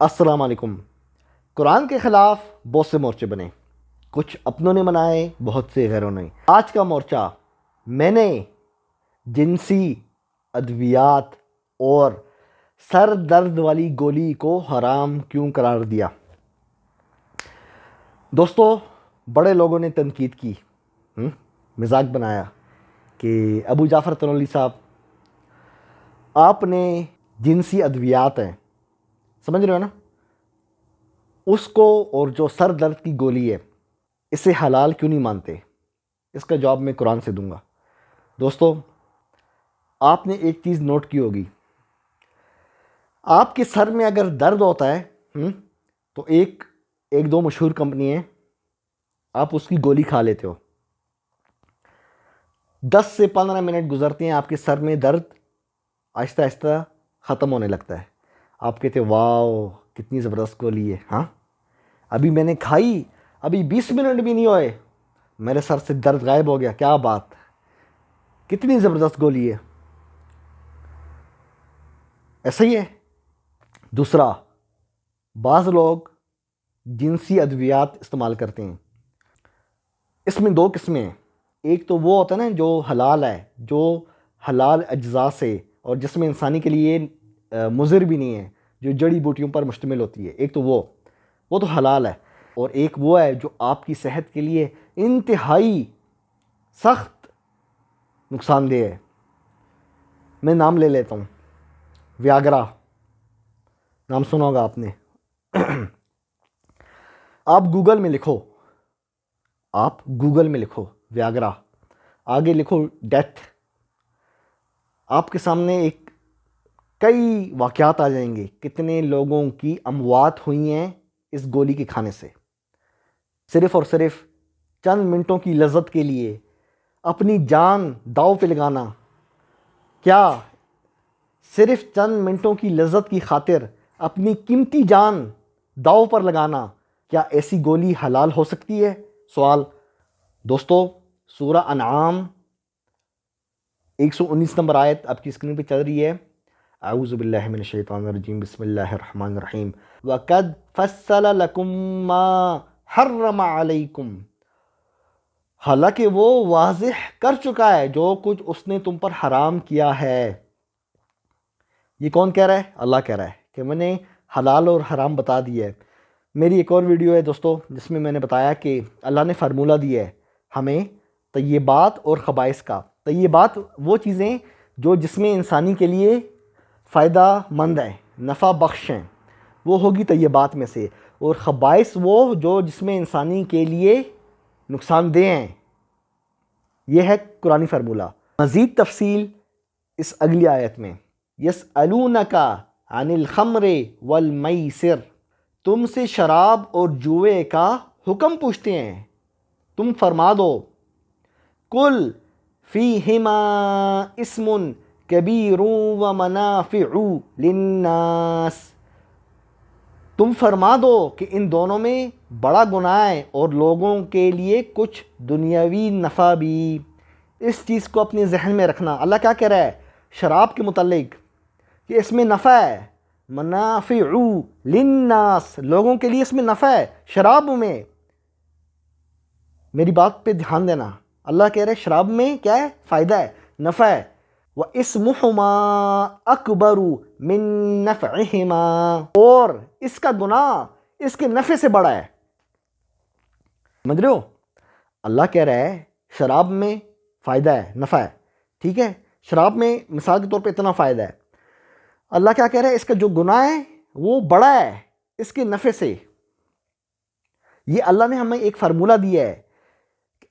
السلام علیکم۔ قرآن کے خلاف بہت سے مورچے بنے، کچھ اپنوں نے منائے، بہت سے غیروں نے۔ آج کا مورچہ میں نے جنسی ادویات اور سر درد والی گولی کو حرام کیوں قرار دیا۔ دوستو، بڑے لوگوں نے تنقید کی، مزاق بنایا کہ ابو جعفر تنولی صاحب، آپ نے جنسی ادویات ہیں، سمجھ رہے ہو نا، اس کو اور جو سر درد کی گولی ہے اسے حلال کیوں نہیں مانتے؟ اس کا جواب میں قرآن سے دوں گا۔ دوستو، آپ نے ایک چیز نوٹ کی ہوگی، آپ کے سر میں اگر درد ہوتا ہے تو ایک دو مشہور کمپنی ہیں، آپ اس کی گولی کھا لیتے ہو، 10 سے 15 منٹ گزرتے ہیں، آپ کے سر میں درد آہستہ آہستہ ختم ہونے لگتا ہے۔ آپ کہتے ہیں واو کتنی زبردست گولی ہے، ہاں ابھی میں نے کھائی، ابھی 20 منٹ بھی نہیں ہوئے میرے سر سے درد غائب ہو گیا، کیا بات، کتنی زبردست گولی ہے۔ ایسا ہی ہے۔ دوسرا، بعض لوگ جنسی ادویات استعمال کرتے ہیں، اس میں دو قسمیں ہیں۔ ایک تو وہ ہوتا ہے نا جو حلال ہے، جو حلال اجزاء سے اور جسم انسانی کے لیے مضر بھی نہیں ہے، جو جڑی بوٹیوں پر مشتمل ہوتی ہے، ایک تو وہ تو حلال ہے، اور ایک وہ ہے جو آپ کی صحت کے لیے انتہائی سخت نقصان دہ ہے۔ میں نام لے لیتا ہوں، ویاگرا، نام سنا ہوگا آپ نے۔ آپ گوگل میں لکھو ویاگرا، آگے لکھو ڈیتھ، آپ کے سامنے کئی واقعات آ جائیں گے، کتنے لوگوں کی اموات ہوئی ہیں اس گولی کے کھانے سے، صرف اور صرف چند منٹوں کی لذت کے لیے اپنی جان داؤ پہ لگانا۔ کیا صرف چند منٹوں کی لذت کی خاطر اپنی قیمتی جان داؤ پر لگانا، کیا ایسی گولی حلال ہو سکتی ہے؟ سوال۔ دوستو، سورہ انعام 119 نمبر آیت آپ کی اسکرین پہ چل رہی ہے۔ اعوذ باللہ من الشیطان الرجیم، بسم اللہ الرحمن الرحیم۔ وَقَدْ فَصَّلَ لَكُم مَّا حَرَّمَ عَلَيْكُمْ، حالانکہ وہ واضح کر چکا ہے جو کچھ اس نے تم پر حرام کیا ہے۔ یہ کون کہہ رہا ہے؟ اللہ کہہ رہا ہے کہ میں نے حلال اور حرام بتا دیا ہے۔ میری ایک اور ویڈیو ہے دوستو جس میں میں نے بتایا کہ اللہ نے فارمولہ دیا ہے ہمیں طیبات اور خبائث کا۔ طیبات وہ چیزیں جو جسم انسانی کے لیے فائدہ مند ہیں، نفع بخش ہیں، وہ ہوگی طیبات میں سے، اور خبائث وہ جو جسم انسانی کے لیے نقصان دہ ہیں۔ یہ ہے قرآنی فارمولہ۔ مزید تفصیل اس اگلی آیت میں، یسألونک عن الخمر والمیسر، تم سے شراب اور جوئے کا حکم پوچھتے ہیں، تم فرما دو، قل فیہما اسم کبیر ومنافع للناس، تم فرما دو کہ ان دونوں میں بڑا گناہ ہے اور لوگوں کے لیے کچھ دنیاوی نفع بھی۔ اس چیز کو اپنے ذہن میں رکھنا۔ اللہ کیا کہہ رہا ہے شراب کے متعلق کہ اس میں نفع ہے، منافع للناس، لوگوں کے لیے اس میں نفع ہے۔ شراب میں، میری بات پہ دھیان دینا، اللہ کہہ رہے شراب میں کیا ہے؟ فائدہ ہے، نفع ہے۔ وَإِسْمُهُمَا أَكْبَرُ مِن نَفْعِهِمَا، اور اس کا گناہ اس کے نفع سے بڑا ہے۔ سمجھ رہے ہو؟ اللہ کہہ رہا ہے شراب میں فائدہ ہے، نفع ہے، ٹھیک ہے، شراب میں مثال کے طور پہ اتنا فائدہ ہے۔ اللہ کیا کہہ رہا ہے اس کا جو گناہ ہے وہ بڑا ہے اس کے نفع سے۔ یہ اللہ نے ہمیں ایک فارمولہ دیا ہے،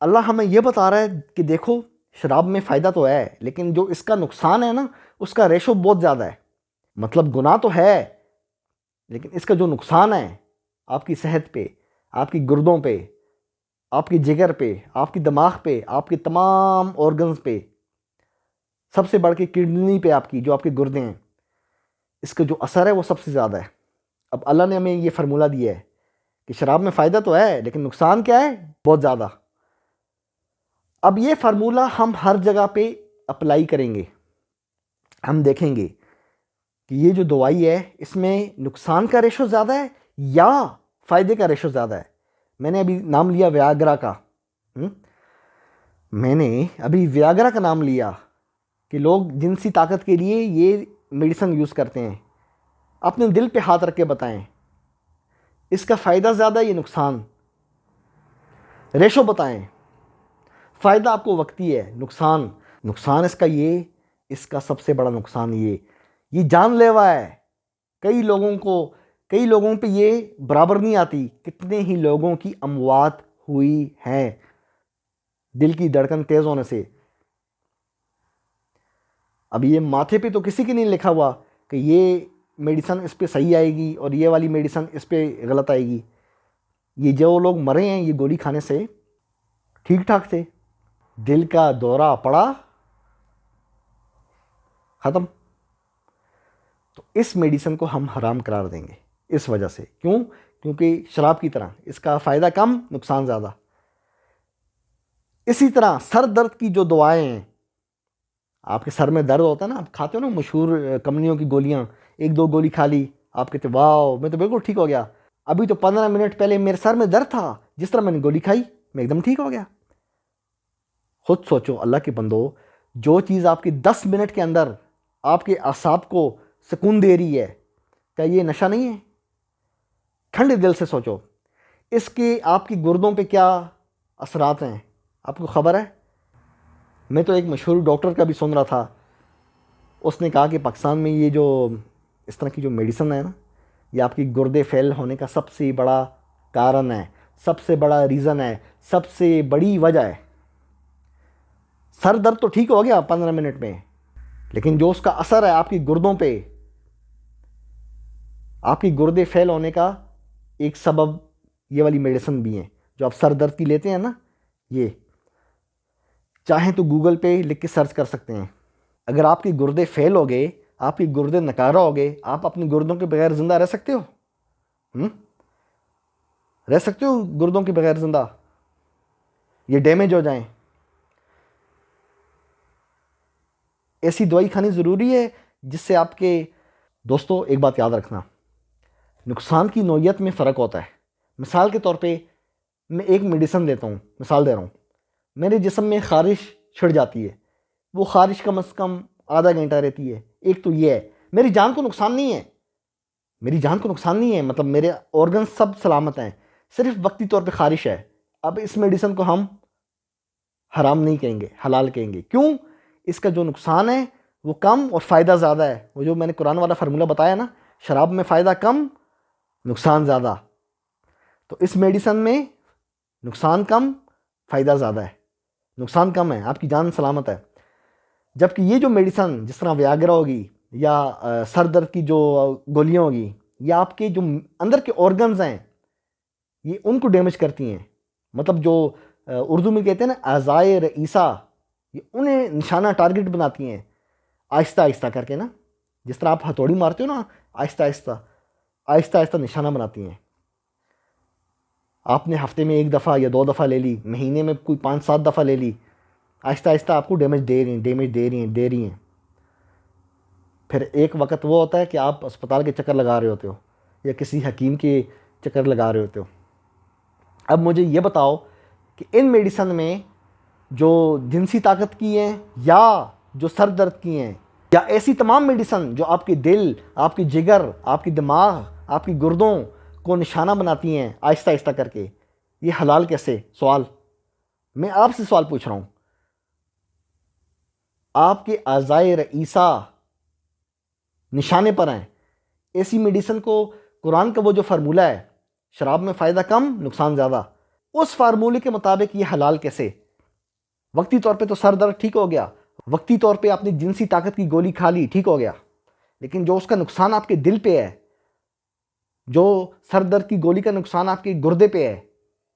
اللہ ہمیں یہ بتا رہا ہے کہ دیکھو شراب میں فائدہ تو ہے لیکن جو اس کا نقصان ہے نا اس کا ریشو بہت زیادہ ہے۔ مطلب گناہ تو ہے لیکن اس کا جو نقصان ہے آپ کی صحت پہ، آپ کی گردوں پہ، آپ کی جگر پہ، آپ کی دماغ پہ، آپ کے تمام آرگنز پہ، سب سے بڑھ کے کڈنی پہ، آپ کی جو آپ کے گردے ہیں، اس کا جو اثر ہے وہ سب سے زیادہ ہے۔ اب اللہ نے ہمیں یہ فارمولہ دیا ہے کہ شراب میں فائدہ تو ہے لیکن نقصان کیا ہے؟ بہت زیادہ۔ اب یہ فارمولہ ہم ہر جگہ پہ اپلائی کریں گے، ہم دیکھیں گے کہ یہ جو دوائی ہے اس میں نقصان کا ریشو زیادہ ہے یا فائدے کا ریشو زیادہ ہے. میں نے ابھی نام لیا ویاگرا کا، میں نے ابھی ویاگرا کا نام لیا کہ لوگ جنسی طاقت کے لیے یہ میڈیسن یوز کرتے ہیں. اپنے دل پہ ہاتھ رکھ کے بتائیں اس کا فائدہ زیادہ یا نقصان، ریشو بتائیں. فائدہ آپ کو وقتی ہے، نقصان اس کا یہ، اس کا سب سے بڑا نقصان یہ جان لیوا ہے. کئی لوگوں پہ یہ برابر نہیں آتی. کتنے ہی لوگوں کی اموات ہوئی ہیں دل کی دھڑکن تیز ہونے سے. اب یہ ماتھے پہ تو کسی کی نہیں لکھا ہوا کہ یہ میڈیسن اس پہ صحیح آئے گی اور یہ والی میڈیسن اس پہ غلط آئے گی. یہ جو لوگ مرے ہیں یہ گولی کھانے سے ٹھیک ٹھاک تھے، دل کا دورہ پڑا ختم. تو اس میڈیسن کو ہم حرام قرار دیں گے اس وجہ سے. کیونکہ شراب کی طرح اس کا فائدہ کم نقصان زیادہ. اسی طرح سر درد کی جو دوائیں ہیں، آپ کے سر میں درد ہوتا ہے نا، آپ کھاتے ہو نا مشہور کمپنیوں کی گولیاں، 1-2 گولی کھا لی آپ کہتے واو میں تو بالکل ٹھیک ہو گیا. ابھی تو 15 منٹ پہلے میرے سر میں درد تھا، جس طرح میں نے گولی کھائی میں ایک دم ٹھیک ہو گیا. خود سوچو اللہ کے بندو، جو چیز آپ کی 10 منٹ کے اندر آپ کے اعصاب کو سکون دے رہی ہے، کیا یہ نشہ نہیں ہے؟ ٹھنڈے دل سے سوچو اس کے آپ کی گردوں پہ کیا اثرات ہیں، آپ کو خبر ہے؟ میں تو ایک مشہور ڈاکٹر کا بھی سن رہا تھا، اس نے کہا کہ پاکستان میں یہ جو اس طرح کی جو میڈیسن ہے نا، یہ آپ کی گردے فیل ہونے کا سب سے بڑا کارن ہے، سب سے بڑا ریزن ہے، سب سے بڑی وجہ ہے. سر درد تو ٹھیک ہو گیا 15 منٹ میں، لیکن جو اس کا اثر ہے آپ کی گردوں پہ، آپ کی گردے فیل ہونے کا ایک سبب یہ والی میڈیسن بھی ہیں جو آپ سر درد کی لیتے ہیں نا. یہ چاہیں تو گوگل پہ لکھ کے سرچ کر سکتے ہیں. اگر آپ کے گردے فیل ہو گئے، آپ کے گردے نکارہ ہو گئے، آپ اپنی گردوں کے بغیر زندہ رہ سکتے ہو؟ رہ سکتے ہو گردوں کے بغیر زندہ؟ یہ ڈیمیج ہو جائیں. ایسی دوائی کھانی ضروری ہے جس سے آپ کے دوستو ایک بات یاد رکھنا، نقصان کی نوعیت میں فرق ہوتا ہے. مثال کے طور پہ میں ایک میڈیسن دیتا ہوں، مثال دے رہا ہوں، میرے جسم میں خارش چھڑ جاتی ہے، وہ خارش کم از کم آدھا گھنٹہ رہتی ہے. ایک تو یہ ہے میری جان کو نقصان نہیں ہے، مطلب میرے آرگن سب سلامت ہیں، صرف وقتی طور پہ خارش ہے. اب اس میڈیسن کو ہم حرام نہیں کہیں گے، حلال کہیں گے. کیوں؟ اس کا جو نقصان ہے وہ کم اور فائدہ زیادہ ہے. وہ جو میں نے قرآن والا فرمولہ بتایا نا، شراب میں فائدہ کم نقصان زیادہ، تو اس میڈیسن میں نقصان کم فائدہ زیادہ ہے. نقصان کم ہے، آپ کی جان سلامت ہے. جبکہ یہ جو میڈیسن جس طرح ویاگرا ہوگی یا سر درد کی جو گولیاں ہوگی، یا آپ کے جو اندر کے آرگنز ہیں یہ ان کو ڈیمیج کرتی ہیں. مطلب جو اردو میں کہتے ہیں نا اعضائے رئیسہ، یہ انہیں نشانہ ٹارگٹ بناتی ہیں آہستہ آہستہ کر کے نا. جس طرح آپ ہتھوڑی مارتے ہو نا، آہستہ آہستہ نشانہ بناتی ہیں. آپ نے ہفتے میں 1 دفعہ یا 2 دفعہ لے لی، مہینے میں کوئی 5-7 دفعہ لے لی، آہستہ آہستہ آپ کو ڈیمیج دے رہی ہیں. پھر ایک وقت وہ ہوتا ہے کہ آپ اسپتال کے چکر لگا رہے ہوتے ہو یا کسی حکیم کے چکر لگا رہے ہوتے ہو. اب مجھے یہ بتاؤ کہ ان میڈیسن میں جو جنسی طاقت کی ہیں یا جو سر درد کی ہیں یا ایسی تمام میڈیسن جو آپ کے دل، آپ کی جگر، آپ کی دماغ، آپ کی گردوں کو نشانہ بناتی ہیں آہستہ آہستہ کر کے، یہ حلال کیسے؟ سوال میں آپ سے سوال پوچھ رہا ہوں. آپ کے اعضائے رئیسہ نشانے پر ہیں. ایسی میڈیسن کو قرآن کا وہ جو فارمولہ ہے شراب میں فائدہ کم نقصان زیادہ، اس فارمولے کے مطابق یہ حلال کیسے؟ وقتی طور پہ تو سر درد ٹھیک ہو گیا، وقتی طور پہ آپ نے جنسی طاقت کی گولی کھا لی ٹھیک ہو گیا، لیکن جو اس کا نقصان آپ کے دل پہ ہے، جو سر درد کی گولی کا نقصان آپ کے گردے پہ ہے،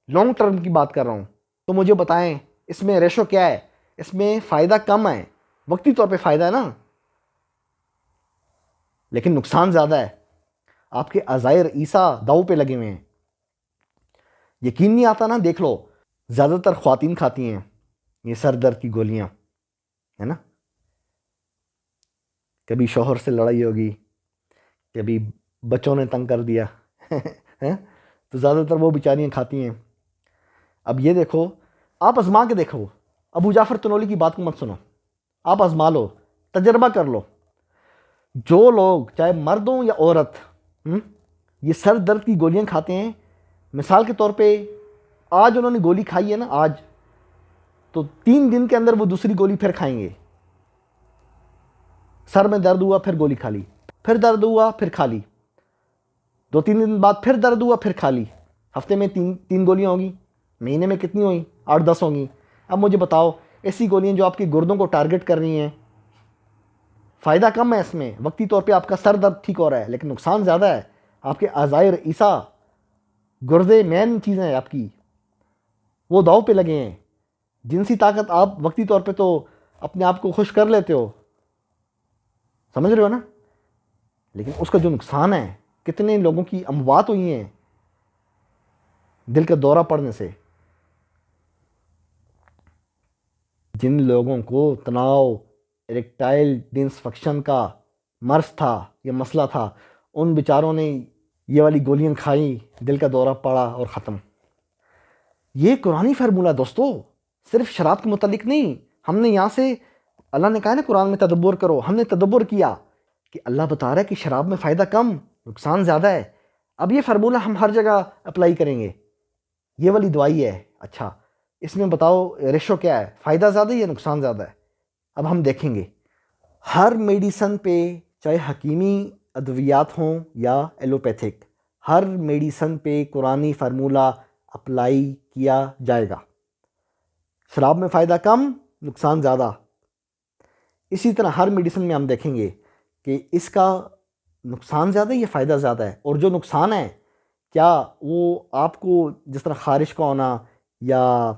لانگ ٹرم کی بات کر رہا ہوں، تو مجھے بتائیں اس میں ریشو کیا ہے؟ اس میں فائدہ کم ہے، وقتی طور پہ فائدہ ہے نا، لیکن نقصان زیادہ ہے. آپ کے اعضائے رئیسہ داؤ پہ لگے ہوئے ہیں. یقین نہیں آتا نا؟ دیکھ لو، زیادہ تر خواتین کھاتی ہیں یہ سر درد کی گولیاں، ہے نا. کبھی شوہر سے لڑائی ہوگی، کہ ابھی بچوں نے تنگ کر دیا ہیں، تو زیادہ تر وہ بیچاریاں کھاتی ہیں۔ اب یہ دیکھو، آپ آزما کے دیکھو، ابو جعفر تنولی کی بات کو مت سنو، آپ آزما لو، تجربہ کر لو۔ جو لوگ چاہے مرد ہوں یا عورت یہ سر درد کی گولیاں کھاتے ہیں، مثال کے طور پہ آج انہوں نے گولی کھائی ہے نا آج، تو 3 دن کے اندر وہ دوسری گولی پھر کھائیں گے۔ سر میں درد ہوا پھر گولی کھا لی، پھر درد ہوا پھر کھا لی، 2-3 دن بعد پھر درد ہوا پھر کھا لی۔ ہفتے میں 3 گولیاں ہوں گی، مہینے میں کتنی ہوئیں؟ 8-10 ہوں گی۔ اب مجھے بتاؤ، ایسی گولیاں جو آپ کی گردوں کو ٹارگٹ کر رہی ہیں، فائدہ کم ہے اس میں، وقتی طور پہ آپ کا سر درد ٹھیک ہو رہا ہے، لیکن نقصان زیادہ ہے۔ آپ کے اعضائے رئیسہ، گردے مین چیزیں ہیں آپ کی، وہ داؤ پہ لگے ہیں۔ جنسی طاقت آپ وقتی طور پہ تو اپنے آپ کو خوش کر لیتے ہو، سمجھ رہے ہو نا، لیکن اس کا جو نقصان ہے، کتنے لوگوں کی اموات ہوئی ہیں دل کا دورہ پڑنے سے۔ جن لوگوں کو تناؤ، اریکٹائل ڈسفنکشن کا مرض تھا یا مسئلہ تھا، ان بیچاروں نے یہ والی گولیاں کھائیں، دل کا دورہ پڑا اور ختم۔ یہ قرآنی فارمولہ دوستو، صرف شراب کے متعلق نہیں۔ ہم نے یہاں سے، اللہ نے کہا نا قرآن میں تدبر کرو، ہم نے تدبر کیا کہ اللہ بتا رہا ہے کہ شراب میں فائدہ کم، نقصان زیادہ ہے۔ اب یہ فارمولہ ہم ہر جگہ اپلائی کریں گے۔ یہ والی دوائی ہے، اچھا اس میں بتاؤ ریشو کیا ہے، فائدہ زیادہ ہے یا نقصان زیادہ ہے؟ اب ہم دیکھیں گے ہر میڈیسن پہ، چاہے حکیمی ادویات ہوں یا ایلوپیتھک، ہر میڈیسن پہ قرآنی فارمولہ اپلائی کیا جائے گا۔ شراب میں فائدہ کم، نقصان زیادہ۔ اسی طرح ہر میڈیسن میں ہم دیکھیں گے کہ اس کا نقصان زیادہ ہے یا فائدہ زیادہ ہے، اور جو نقصان ہے کیا وہ آپ کو، جس طرح خارش کا ہونا، یا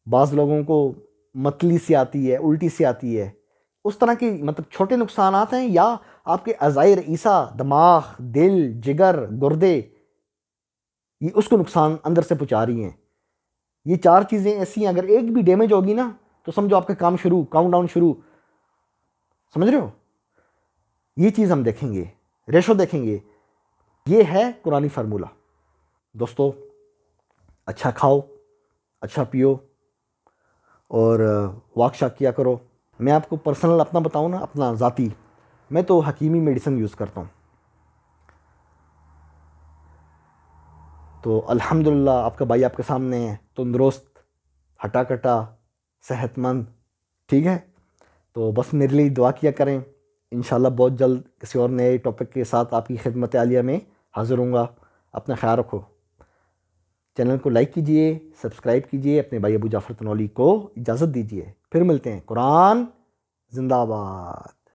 بعض لوگوں کو متلی سی آتی ہے، الٹی سی آتی ہے، اس طرح کی مطلب چھوٹے نقصانات ہیں، یا آپ کے اعضائے رئیسہ، دماغ، دل، جگر، گردے، یہ اس کو نقصان اندر سے پہنچا رہی ہیں۔ یہ 4 چیزیں ایسی ہیں، اگر ایک بھی ڈیمیج ہوگی نا تو سمجھو آپ کا کام شروع، کاؤنٹ ڈاؤن شروع، سمجھ رہے ہو؟ یہ چیز ہم دیکھیں گے، ریشو دیکھیں گے۔ یہ ہے قرآنی فارمولہ۔ دوستو اچھا کھاؤ، اچھا پیو، اور واک شاک کیا کرو۔ میں آپ کو پرسنل اپنا بتاؤں نا، اپنا ذاتی، میں تو حکیمی میڈیسن یوز کرتا ہوں، تو الحمدللہ آپ کا بھائی آپ کے سامنے ہے، تندرست، ہٹا کٹا، صحت مند، ٹھیک ہے؟ تو بس میرے لیے دعا کیا کریں، انشاءاللہ بہت جلد کسی اور نئے ٹاپک کے ساتھ آپ کی خدمت عالیہ میں حاضر ہوں گا۔ اپنا خیال رکھو، چینل کو لائک کیجئے، سبسکرائب کیجئے، اپنے بھائی ابو جعفر تنولی کو اجازت دیجئے۔ پھر ملتے ہیں۔ قرآن زندہ باد۔